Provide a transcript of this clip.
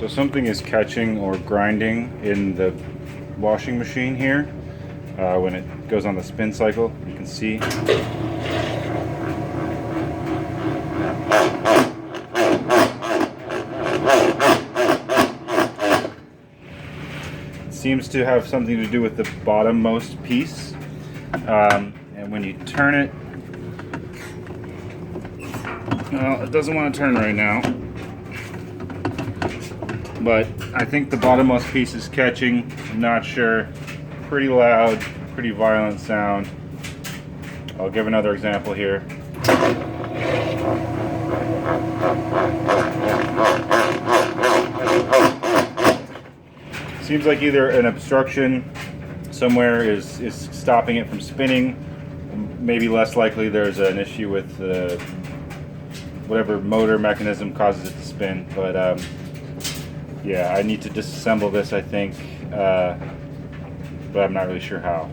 So something is catching or grinding in the washing machine here when it goes on the spin cycle. You can see. It seems to have something to do with the bottommost piece. And when you turn it, well, it doesn't want to turn right now. But I think the bottommost piece is catching. I'm not sure. Pretty loud, pretty violent sound. I'll give another example here. Seems like either an obstruction somewhere is stopping it from spinning. Maybe less likely there's an issue with whatever motor mechanism causes it to spin. But yeah, I need to disassemble this, I think, but I'm not really sure how.